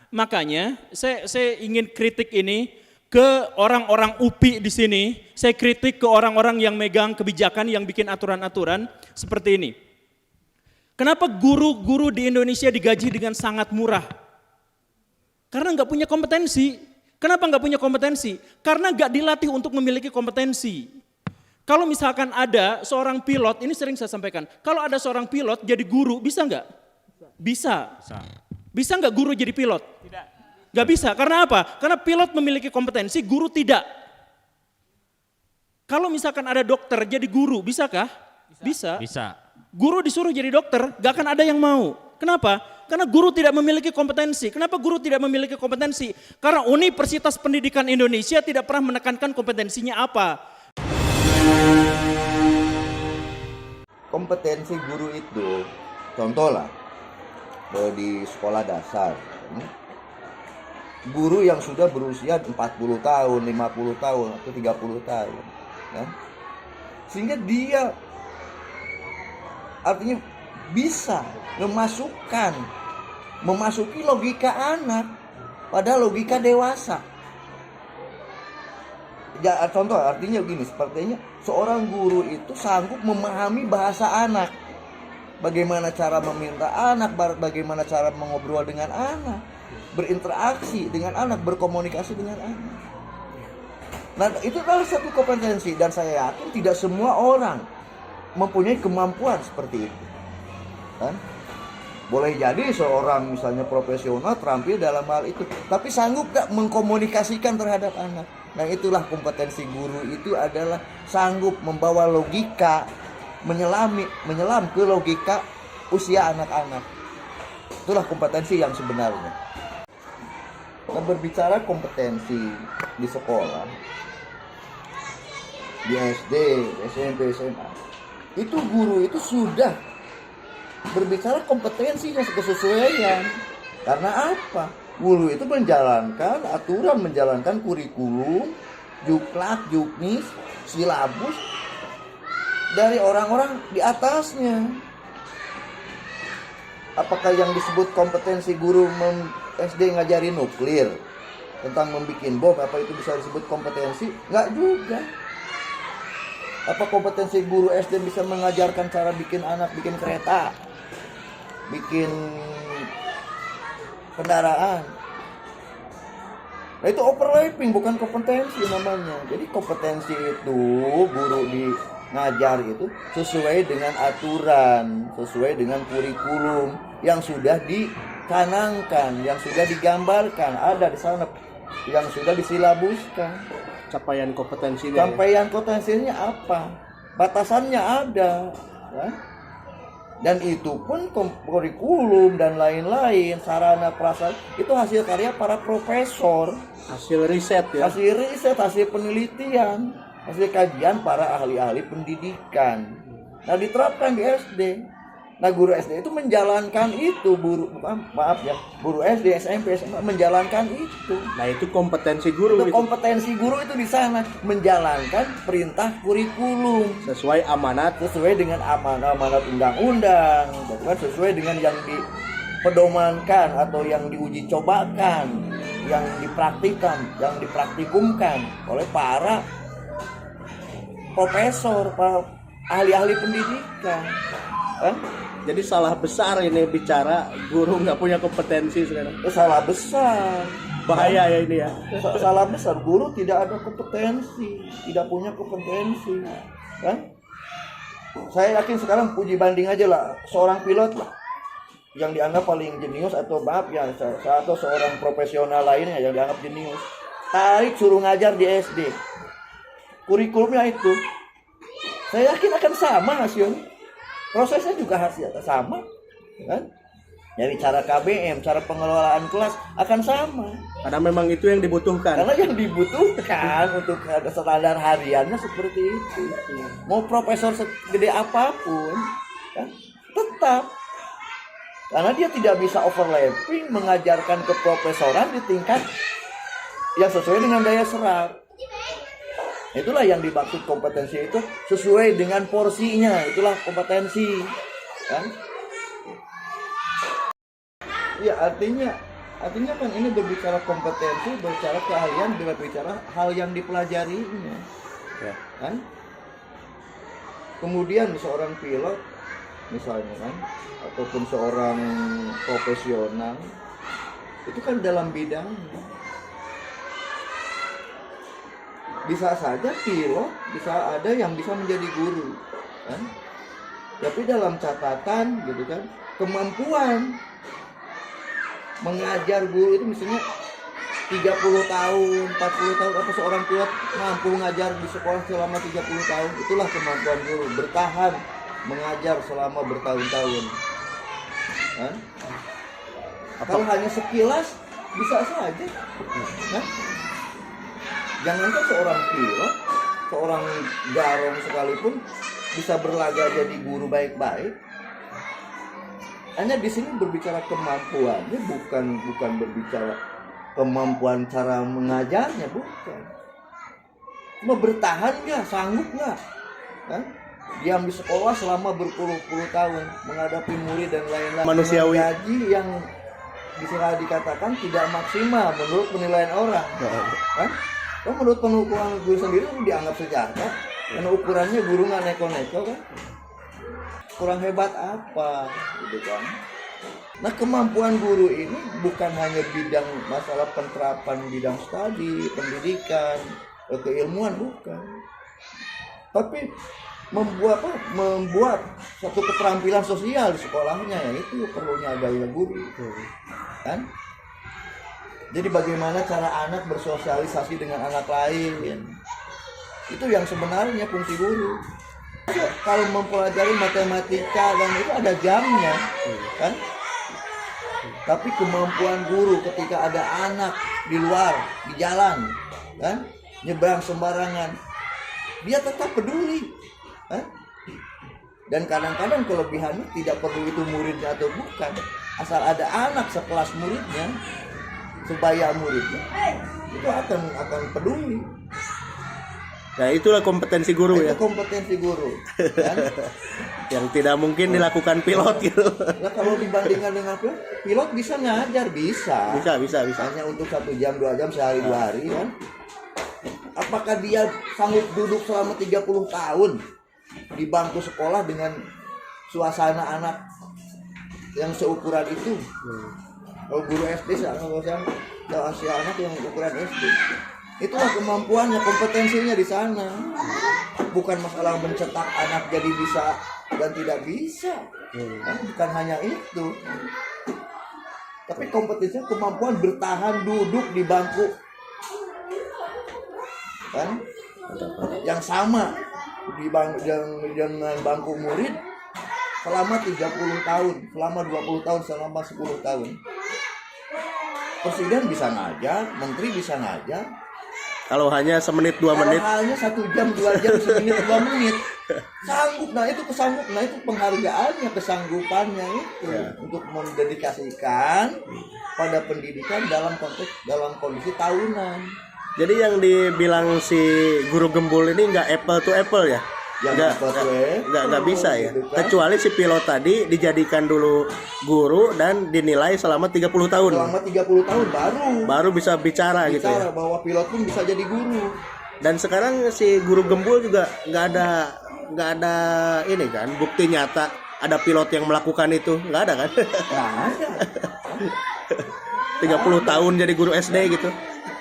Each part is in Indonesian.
makanya saya ingin kritik ini ke orang-orang UPI di sini. Saya kritik ke orang-orang yang megang kebijakan, yang bikin aturan-aturan seperti ini. Kenapa guru-guru di Indonesia digaji dengan sangat murah? Karena nggak punya kompetensi. Kenapa nggak punya kompetensi? Karena nggak dilatih untuk memiliki kompetensi. Kalau misalkan ada seorang pilot, ini sering saya sampaikan, kalau ada seorang pilot jadi guru, bisa nggak? Bisa. Bisa nggak guru jadi pilot? Tidak. Nggak bisa, karena apa? Karena pilot memiliki kompetensi, guru tidak. Kalau misalkan ada dokter jadi guru, bisakah? Bisa. Bisa. Guru disuruh jadi dokter, gak akan ada yang mau. Kenapa? Karena guru tidak memiliki kompetensi. Kenapa guru tidak memiliki kompetensi? Karena Universitas Pendidikan Indonesia tidak pernah menekankan kompetensinya apa. Kompetensi guru itu, contoh lah, di sekolah dasar, guru yang sudah berusia 40 tahun, 50 tahun, atau 30 tahun. Ya. Sehingga dia artinya bisa memasuki logika anak pada logika dewasa. Ya, contoh artinya begini, sepertinya seorang guru itu sanggup memahami bahasa anak. Bagaimana cara meminta anak, bagaimana cara mengobrol dengan anak, berinteraksi dengan anak, berkomunikasi dengan anak. Nah, itu adalah satu kompetensi dan saya yakin tidak semua orang mempunyai kemampuan seperti itu, kan? Boleh jadi seorang misalnya profesional terampil dalam hal itu, tapi sanggup gak mengkomunikasikan terhadap anak. Nah, itulah kompetensi guru itu adalah sanggup membawa logika, menyelam ke logika usia anak-anak. Itulah kompetensi yang sebenarnya. Nah, berbicara kompetensi di sekolah, di SD, SMP, SMA, itu guru itu sudah berbicara kompetensinya kesesuaian. Karena apa? Guru itu menjalankan aturan, menjalankan kurikulum, juklak, juknis, silabus dari orang-orang di atasnya. Apakah yang disebut kompetensi guru SD ngajari nuklir tentang membuat bom, apa itu bisa disebut kompetensi? Enggak juga. Apa kompetensi guru SD bisa mengajarkan cara bikin anak bikin kereta, bikin kendaraan? Nah, itu overlapping, bukan kompetensi namanya. Jadi kompetensi itu guru di ngajar itu sesuai dengan aturan, sesuai dengan kurikulum yang sudah dicanangkan, yang sudah digambarkan, ada di sana, yang sudah disilabuskan. Capaian kompetensinya. Capaian kompetensinya apa? Batasannya ada, ya? Dan itu pun kurikulum dan lain-lain, sarana prasarana itu hasil karya para profesor, Hasil riset ya. hasil riset, hasil penelitian, hasil kajian para ahli-ahli pendidikan. Nah, diterapkan di SD. Nah, guru SD itu menjalankan itu, guru SD, SMP, SMA menjalankan itu. Nah, itu kompetensi guru. Itu kompetensi guru itu di sana, menjalankan perintah kurikulum Sesuai amanat. sesuai dengan amanat undang-undang, sesuai dengan yang dipedomankan atau yang diuji cobakan, yang dipraktikkan, yang dipraktikumkan oleh para profesor, para ahli-ahli pendidikan, kan? Jadi salah besar ini bicara guru nggak punya kompetensi sekarang. Salah besar. Bahaya ya ini ya. Salah besar, guru tidak ada kompetensi, tidak punya kompetensi, kan? Saya yakin sekarang uji banding aja lah, seorang pilot lah yang dianggap paling jenius atau atau seorang profesional lainnya yang dianggap jenius, tarik suruh ngajar di SD, kurikulumnya itu, saya yakin akan sama hasilnya, prosesnya juga hasilnya sama, kan? Dari cara KBM, cara pengelolaan kelas akan sama. Karena memang itu yang dibutuhkan. Karena yang dibutuhkan untuk standar hariannya seperti itu. Mau profesor segede apapun, kan, tetap. Karena dia tidak bisa overlapping mengajarkan keprofesoran di tingkat yang sesuai dengan daya serap. Itulah yang dimaksud kompetensi itu sesuai dengan porsinya. Itulah kompetensi, kan? Ya, artinya Artinya kan ini berbicara kompetensi, berbicara keahlian, berbicara hal yang dipelajarinya, Ya. kan? Kemudian seorang pilot, misalnya kan, ataupun seorang profesional, itu kan dalam bidangnya. Bisa saja pilot, bisa ada yang bisa menjadi guru, kan? Tapi dalam catatan, gitu kan, kemampuan mengajar guru itu misalnya 30 tahun, 40 tahun, apa seorang pilot mampu mengajar di sekolah selama 30 tahun, itulah kemampuan guru, bertahan mengajar selama bertahun-tahun, kan? Kalau hanya sekilas bisa saja, kan? Jangankan seorang pilot, seorang garong sekalipun bisa berlaga jadi guru baik-baik. Hanya di sini berbicara kemampuannya, bukan berbicara kemampuan cara mengajarnya, bukan. Cuma bertahan nggak, sanggup nggak, kan? Diam di sekolah selama berpuluh-puluh tahun, menghadapi murid dan lain-lain. Manusiawi. Gaji yang bisa dikatakan tidak maksimal menurut penilaian orang, kan? Kalau menurut pengukuran guru sendiri dianggap sejahtera, karena ukurannya guru nggak neko-neko, kan? Kurang hebat apa, gitu kan? Nah, kemampuan guru ini bukan hanya bidang masalah penerapan bidang studi, pendidikan, keilmuan, bukan. Tapi membuat satu keterampilan sosial di sekolahnya, itu perlunya gaya guru, kan? Jadi bagaimana cara anak bersosialisasi dengan anak lain, itu yang sebenarnya fungsi guru. Kalau mempelajari matematika dan itu ada jamnya, kan? Tapi kemampuan guru ketika ada anak di luar, di jalan, kan, nyebrang sembarangan, dia tetap peduli, kan? Dan kadang-kadang kelebihannya tidak perlu itu muridnya atau bukan, asal ada anak sekelas muridnya, sebaya muridnya, itu akan peduli. Nah, itulah kompetensi guru, ya. Itu kompetensi guru, kan? Yang tidak mungkin dilakukan pilot gitu. Nah, kalau dibandingkan dengan pilot bisa ngajar, bisa. Bisa. Hanya untuk 1 jam, 2 jam, sehari 2 hari, kan? Apakah dia sanggup duduk selama 30 tahun di bangku sekolah dengan suasana anak yang seukuran itu? Kalau guru SD, kalau saya anak yang ukuran SD, itulah kemampuannya, kompetensinya di sana. Bukan masalah mencetak anak jadi bisa dan tidak bisa, kan? Bukan hanya itu. Tapi kompetensinya kemampuan bertahan duduk di bangku, kan? Yang sama di dengan bangku murid selama 30 tahun, selama 20 tahun, selama 10 tahun. Presiden bisa ngajar, menteri bisa ngajar. Kalau hanya semenit 2 menit. Kalau hanya 1 jam, 2 jam, semenit, 2 menit, sanggup. Nah itu penghargaannya, kesanggupannya itu, ya, untuk mendedikasikan pada pendidikan dalam kondisi tahunan. Jadi yang dibilang si guru gembul ini nggak apple to apple, ya? Nggak bisa, ya, gitu kan? Kecuali si pilot tadi dijadikan dulu guru dan dinilai selama 30 tahun. Selama 30 tahun baru bisa bicara gitu, ya? Bahwa pilot pun bisa jadi guru. Dan sekarang si guru gembul juga nggak ada ini kan, bukti nyata ada pilot yang melakukan itu, nggak ada kan? Nggak ada. 30 tahun jadi guru SD gitu.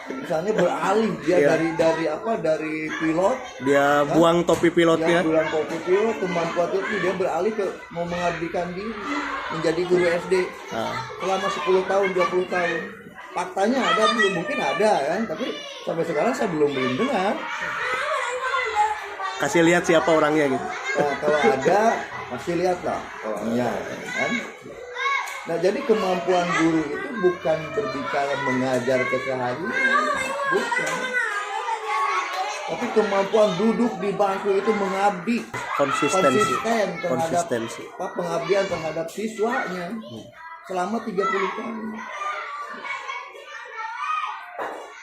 Misalnya beralih dia, dari pilot, dia, kan? Buang topi pilotnya. Dia buang topi pilot, kemampuan itu dia beralih ke mau mengabdikan diri menjadi guru SD selama 10 tahun, 20 tahun. Faktanya ada, mungkin ada, kan? Tapi sampai sekarang saya belum dengar. Kasih lihat siapa orangnya gitu. Nah, kalau ada, kasih lihat lah orangnya, kan? Nah, jadi kemampuan guru itu bukan berbicara mengajar keseharian, bukan. Tapi kemampuan duduk di bangku itu mengabdi, konsisten terhadap pengabdian terhadap siswanya selama 30 tahun.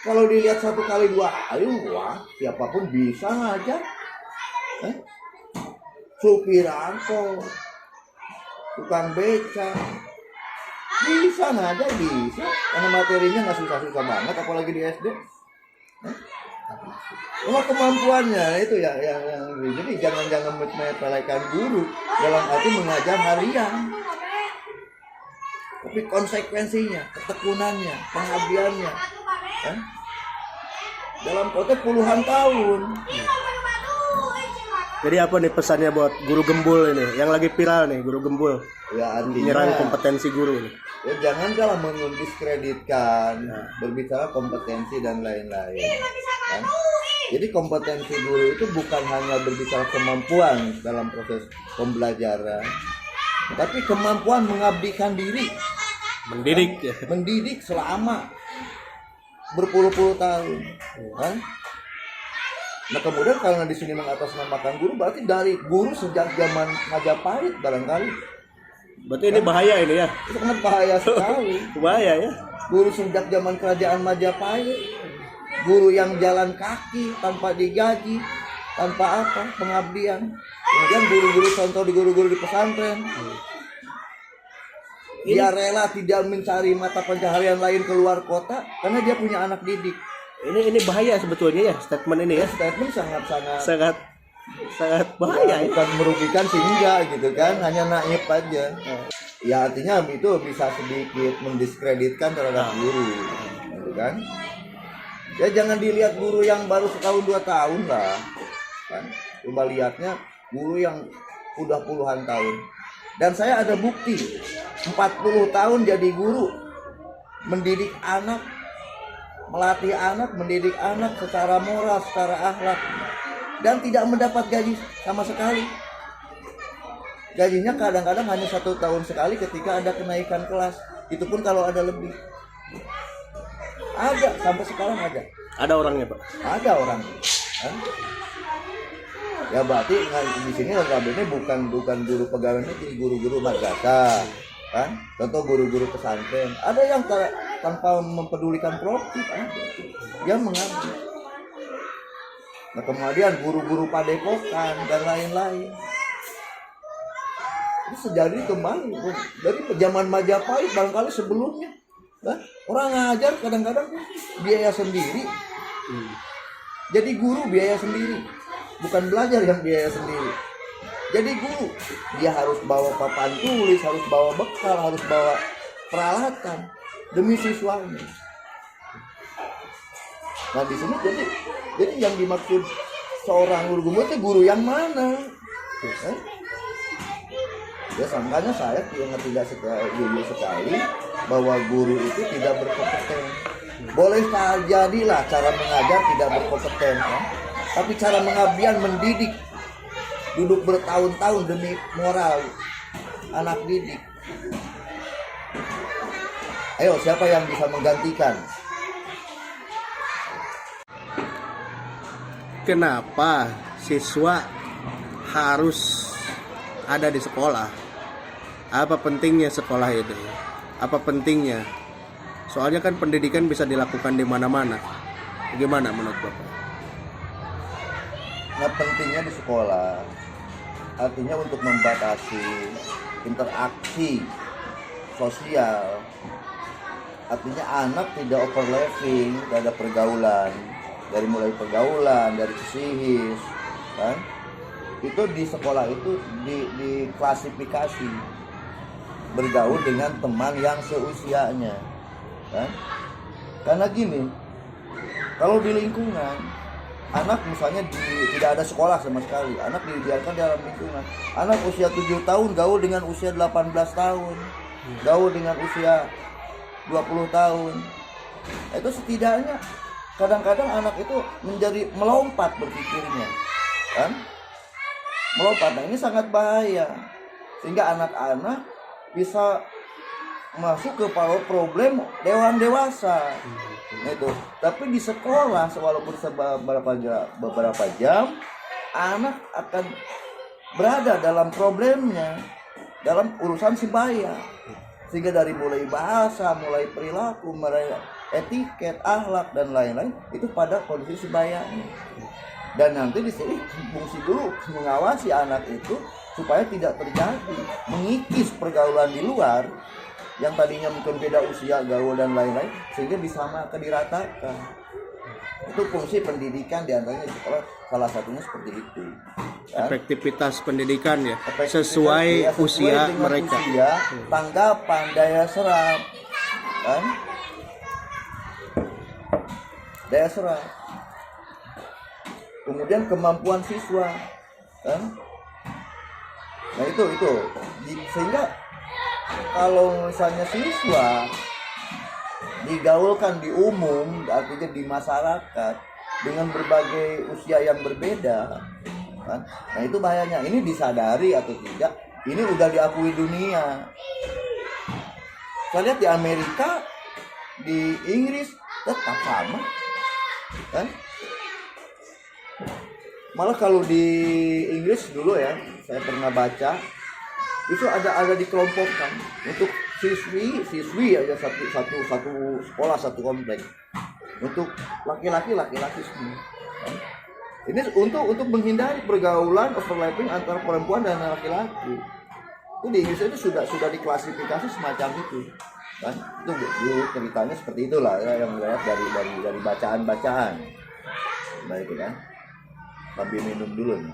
Kalau dilihat 1 kali 2 kali, wah, siapapun bisa ngajar. Supir angkot, tukang beca, bisa bisa ngajar bisa, karena materinya nggak susah-susah banget, apalagi di SD. Cuma kemampuannya itu yang jadi jangan menyepelekan guru dalam arti mengajar harian, tapi konsekuensinya, ketekunannya, pengabdiannya, kan? Dalam konteks puluhan tahun. Jadi apa nih pesannya buat guru gembul ini yang lagi viral nih, guru gembul Ya artinya menyerang kompetensi guru nih. ya jangan kalah mendiskreditkan, berbicara kompetensi dan lain-lain, kan? Jadi kompetensi guru itu bukan hanya berbicara kemampuan dalam proses pembelajaran, tapi kemampuan mengabdikan diri, Mendidik ya. mendidik selama berpuluh-puluh tahun, kan? Nah kemudian karena di sini mengatasnamakan guru, berarti dari guru sejak zaman Majapahit barangkali. Berarti ini bahaya ini ya. Itu kan bahaya sekali. Bahaya ya. Guru sejak zaman kerajaan Majapahit, guru yang jalan kaki tanpa digaji, tanpa apa pengabdian. Kemudian guru-guru contoh di guru-guru di pesantren, dia rela tidak mencari mata pencaharian lain keluar kota karena dia punya anak didik. Ini bahaya sebetulnya ya statement ini ya. Statement Sangat bahaya ya. Bukan merugikan sih enggak gitu kan, hanya naif aja. Ya artinya itu bisa sedikit mendiskreditkan terhadap guru, gitu kan? Ya jangan dilihat guru yang baru setahun 2 tahun lah, kan? Coba lihatnya guru yang udah puluhan tahun. Dan saya ada bukti 40 tahun jadi guru, mendidik anak, melatih anak, mendidik anak secara moral, secara akhlak, dan tidak mendapat gaji sama sekali. Gajinya kadang-kadang hanya 1 tahun sekali ketika ada kenaikan kelas, itu pun kalau ada lebih. Ada, sampai sekarang ada. Ada orangnya Pak. Ada orang. Kan? Ya berarti di sini notabene bukan guru pegawai negeri, guru-guru madrasah, kan? Contoh guru-guru pesantren. Ada yang tanpa mempedulikan profit, dia mengabdi. Nah kemudian guru-guru padepokan dan lain-lain. Ini sejadi kembali dari zaman Majapahit barangkali sebelumnya. Nah, orang ngajar kadang-kadang biaya sendiri. Jadi guru biaya sendiri, bukan belajar yang biaya sendiri. Jadi guru dia harus bawa papan tulis, harus bawa bekal, harus bawa peralatan demi siswanya. Nah di sini jadi yang dimaksud seorang guru gembul itu guru yang mana? Ya makanya saya tidak sekali bahwa guru itu tidak berkompeten. Boleh jadilah cara mengajar tidak berkompeten, kan? Tapi cara mengabdian, mendidik, duduk bertahun-tahun demi moral anak didik. Ayo siapa yang bisa menggantikan? Kenapa siswa harus ada di sekolah? Apa pentingnya sekolah itu? Apa pentingnya? Soalnya kan pendidikan bisa dilakukan di mana-mana. Gimana menurut Bapak? Nah pentingnya di sekolah artinya untuk membatasi interaksi sosial. Artinya anak tidak overlapping, tidak ada pergaulan. Dari mulai pergaulan, dari psikis, kan? Itu di sekolah itu diklasifikasi bergaul dengan teman yang seusianya, kan? Karena gini, kalau di lingkungan anak misalnya tidak ada sekolah sama sekali, anak dibiarkan dalam lingkungan, anak usia 7 tahun gaul dengan usia 18 tahun, gaul dengan usia 20 tahun, itu setidaknya kadang-kadang anak itu menjadi melompat berpikirnya, kan? Melompat. Nah ini sangat bahaya, sehingga anak-anak bisa masuk ke problem dewan dewasa. Itu. Tapi di sekolah walaupun beberapa jam, anak akan berada dalam problemnya, dalam urusan sebaya. Sehingga dari mulai bahasa, mulai perilaku, mulai etiket, akhlak dan lain-lain itu pada kondisi sebayanya. Dan nanti di sini fungsi guru mengawasi anak itu supaya tidak terjadi mengikis pergaulan di luar, yang tadinya mungkin beda usia, gaul dan lain-lain, sehingga disamakan, diratakan. Itu fungsi pendidikan diantaranya sekolah, salah satunya seperti itu. Kan? Efektivitas pendidikan ya, Efektivitas, sesuai ya, usia dengan mereka. usia, tanggapan, daya serap, kan? Daya serap. Kemudian kemampuan siswa, kan? Nah itu sehingga kalau misalnya siswa digaulkan di umum, artinya di masyarakat dengan berbagai usia yang berbeda, kan? Nah itu bahayanya. Ini disadari atau tidak, ini udah diakui dunia. Saya lihat di Amerika, di Inggris tetap sama, kan? Malah kalau di Inggris dulu ya, saya pernah baca itu ada dikelompokkan untuk siswi aja satu sekolah, satu komplek, untuk laki-laki semua. Ini untuk menghindari pergaulan overlapping antara perempuan dan laki-laki. Itu di Inggris itu sudah diklasifikasi semacam itu, kan? Itu dulu ceritanya seperti itulah ya, yang lihat dari bacaan-bacaan. Nah itu kan, sambil minum dulu nih.